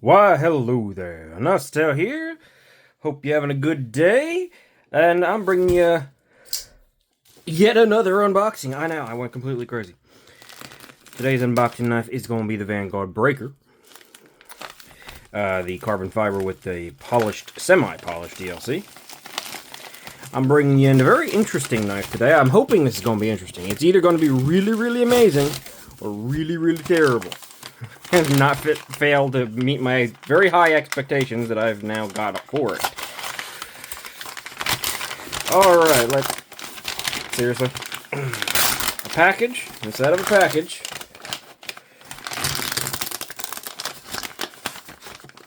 Why, hello there. Nostel here. Hope you're having a good day. And I'm bringing you yet another unboxing. I know, I went completely crazy. Today's unboxing knife is going to be the Vanguard Breaker. The carbon fiber with the polished, semi-polished DLC. I'm bringing you in a very interesting knife today. I'm hoping this is going to be interesting. It's either going to be really, really amazing or really, really terrible. And not fail to meet my very high expectations that I've now got for it. Alright, seriously. A package, instead of a package.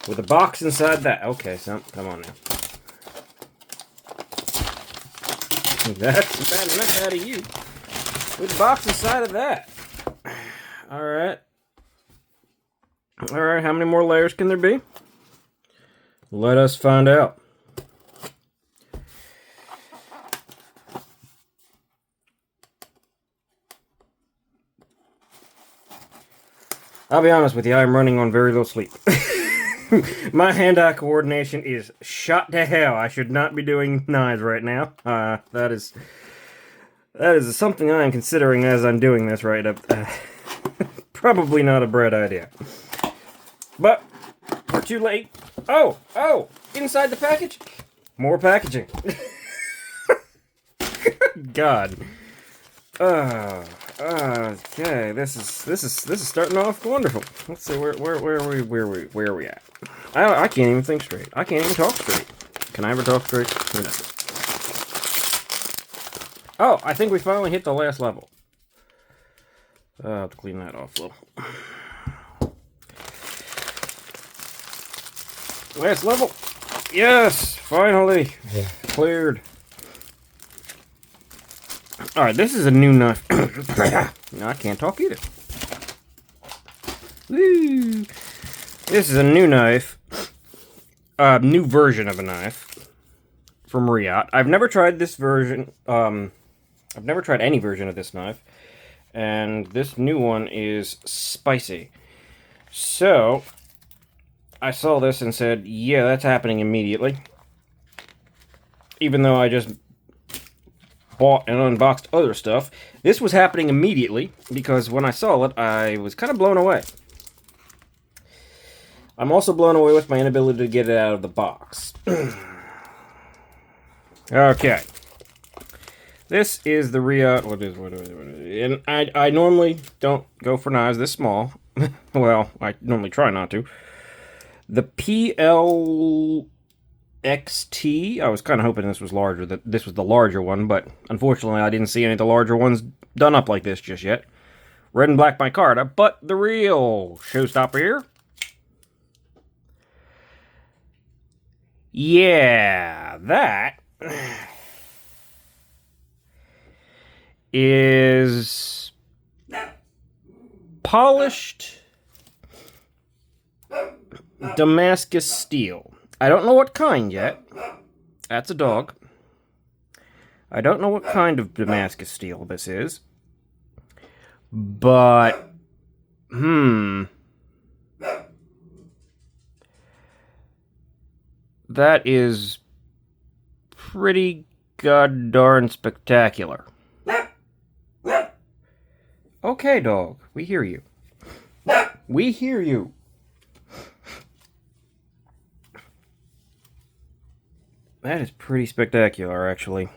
With a box inside that. Okay, so, come on now. That's bad enough out of you. With a box inside of that. Alright. Alright, how many more layers can there be? Let us find out. I'll be honest with you, I'm running on very little sleep. My hand-eye coordination is shot to hell. I should not be doing knives right now. That is something I am considering as I'm doing this right up. Probably not a bright idea. But we're too late. Oh, inside the package, more packaging. God. Okay, this is starting off wonderful. Let's see where are we at? I can't even think straight. I can't even talk straight. Can I ever talk straight? Who knows? Oh, I think we finally hit the last level. I'll have to clean that off a little. Last level. Yes, finally cleared. Alright, this is a new knife. No, I can't talk either. Woo. This is a new knife. New version of a knife. From Reate. I've never tried this version. I've never tried any version of this knife. And this new one is spicy. So, I saw this and said, yeah, that's happening immediately. Even though I just bought and unboxed other stuff, this was happening immediately because when I saw it, I was kind of blown away. I'm also blown away with my inability to get it out of the box. Okay. This is the Reate. What is it? And I normally don't go for knives this small. Well, I normally try not to. The PLXT. I was kind of hoping this was larger. That this was the larger one, but unfortunately, I didn't see any of the larger ones done up like this just yet. Red and black micarta, but the real showstopper here. Yeah, that is polished Damascus steel. I don't know what kind yet. That's a dog. I don't know what kind of Damascus steel this is. But, that is pretty god darn spectacular. Okay, dog. We hear you. We hear you. That is pretty spectacular, actually.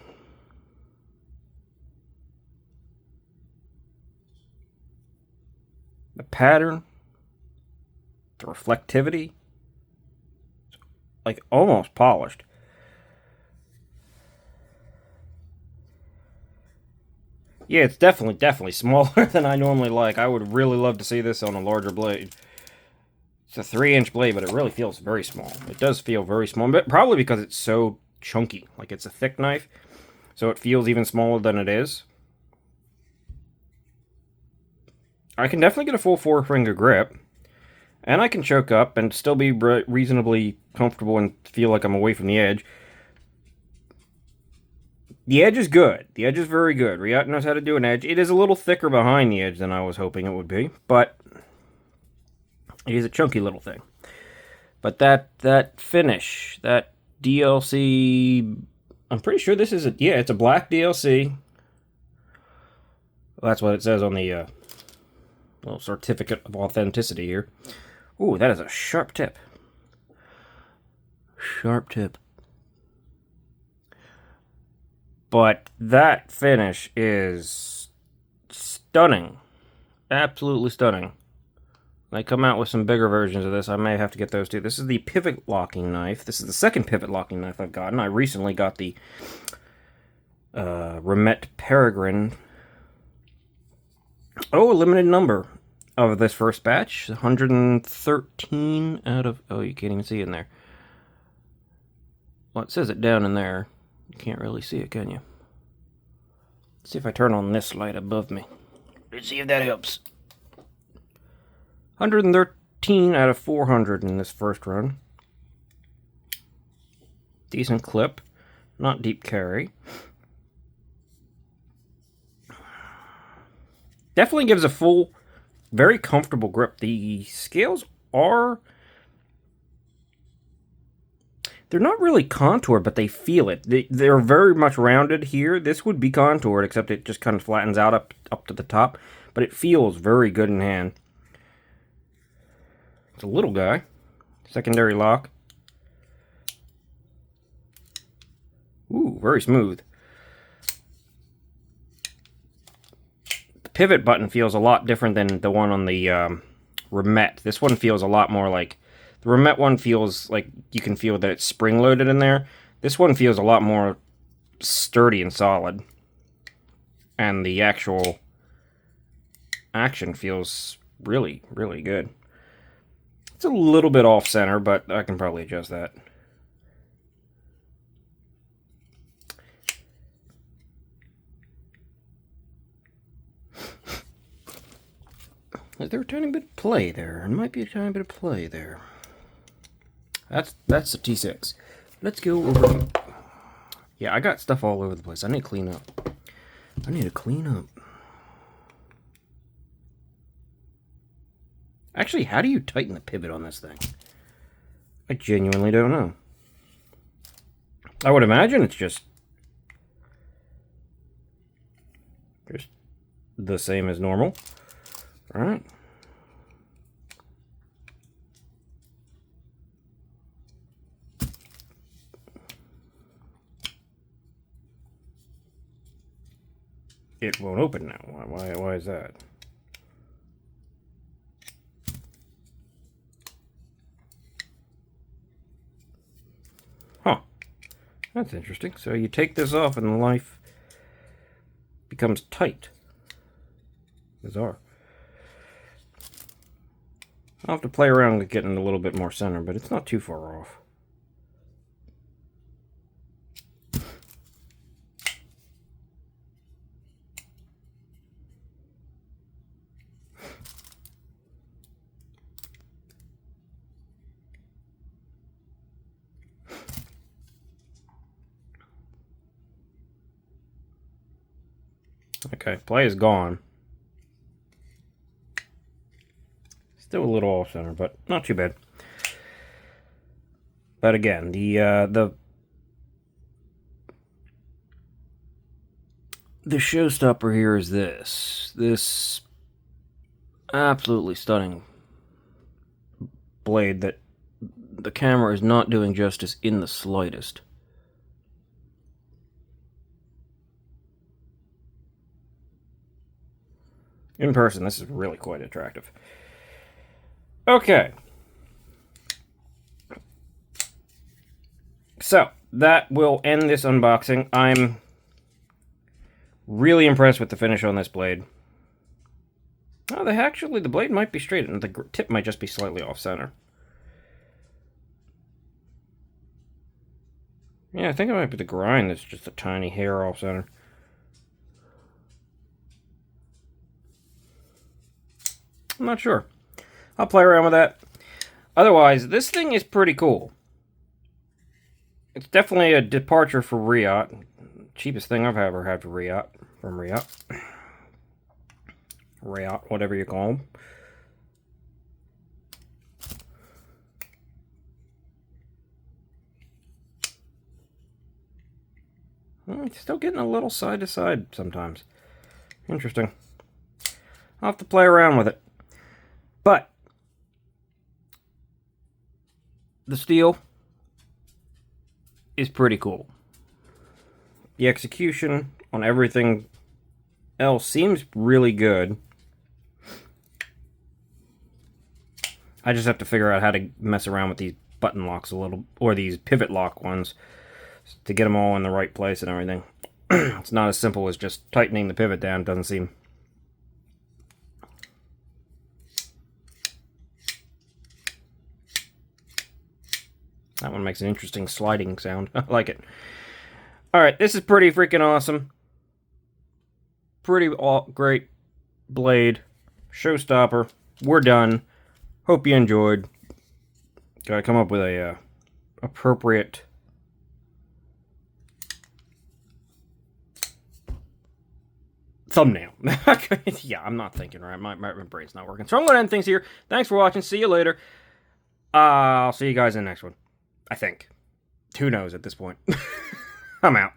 The pattern, the reflectivity, like almost polished. Yeah, it's definitely smaller than I normally like. I would really love to see this on a larger blade. It's a 3-inch blade, but it really feels very small. It does feel very small, but probably because it's so chunky. Like, it's a thick knife, so it feels even smaller than it is. I can definitely get a full 4-finger grip, and I can choke up and still be reasonably comfortable and feel like I'm away from the edge. The edge is good. The edge is very good. Reate knows how to do an edge. It is a little thicker behind the edge than I was hoping it would be, but it is a chunky little thing. But that finish, that DLC, I'm pretty sure this is yeah, it's a black DLC. Well, that's what it says on the little certificate of authenticity here. Ooh, that is a sharp tip. Sharp tip. But that finish is stunning. Absolutely stunning. They come out with some bigger versions of this. I may have to get those too. This is the pivot locking knife. This is the second pivot locking knife I've gotten. I recently got the Reate Peregrine. Oh, a limited number of this first batch. 113 out of... Oh, you can't even see it in there. Well, it says it down in there. You can't really see it, can you? Let's see if I turn on this light above me. Let's see if that helps. 113 out of 400 in this first run. Decent clip. Not deep carry. Definitely gives a full, very comfortable grip. The scales are... They're not really contoured, but they feel it. They're very much rounded here. This would be contoured, except it just kind of flattens out up to the top. But it feels very good in hand. It's a little guy. Secondary lock. Ooh, very smooth. The pivot button feels a lot different than the one on the Reate. This one feels a lot more like... The Reate one feels like you can feel that it's spring-loaded in there. This one feels a lot more sturdy and solid. And the actual action feels really, really good. It's a little bit off-center, but I can probably adjust that. Is there a tiny bit of play there? There might be a tiny bit of play there. That's the T6. Let's go over... Yeah, I got stuff all over the place. I need to clean up. I need to clean up. Actually, how do you tighten the pivot on this thing? I genuinely don't know. I would imagine it's just the same as normal. All right. It won't open now. Why is that? Huh. That's interesting. So you take this off and the knife becomes tight. Bizarre. I'll have to play around with getting a little bit more center, but it's not too far off. Okay, play is gone. Still a little off center, but not too bad. But again, the showstopper here is this absolutely stunning blade that the camera is not doing justice in the slightest. In person, this is really quite attractive. Okay. So, that will end this unboxing. I'm really impressed with the finish on this blade. Oh, the blade might be straight, and the tip might just be slightly off-center. Yeah, I think it might be the grind that's just a tiny hair off-center. I'm not sure. I'll play around with that. Otherwise, this thing is pretty cool. It's definitely a departure for Reate. Cheapest thing I've ever had for Reate. From Reate. Reate, whatever you call them. Still getting a little side to side sometimes. Interesting. I'll have to play around with it. But the steel is pretty cool. The execution on everything else seems really good. I just have to figure out how to mess around with these button locks a little, or these pivot lock ones, to get them all in the right place and everything. It's not as simple as just tightening the pivot down, doesn't seem. That one makes an interesting sliding sound. I like it. Alright, this is pretty freaking awesome. Pretty great blade. Showstopper. We're done. Hope you enjoyed. Gotta come up with a appropriate thumbnail. Yeah, I'm not thinking right. My brain's not working. So I'm gonna end things here. Thanks for watching. See you later. I'll see you guys in the next one. I think. Who knows at this point? I'm out.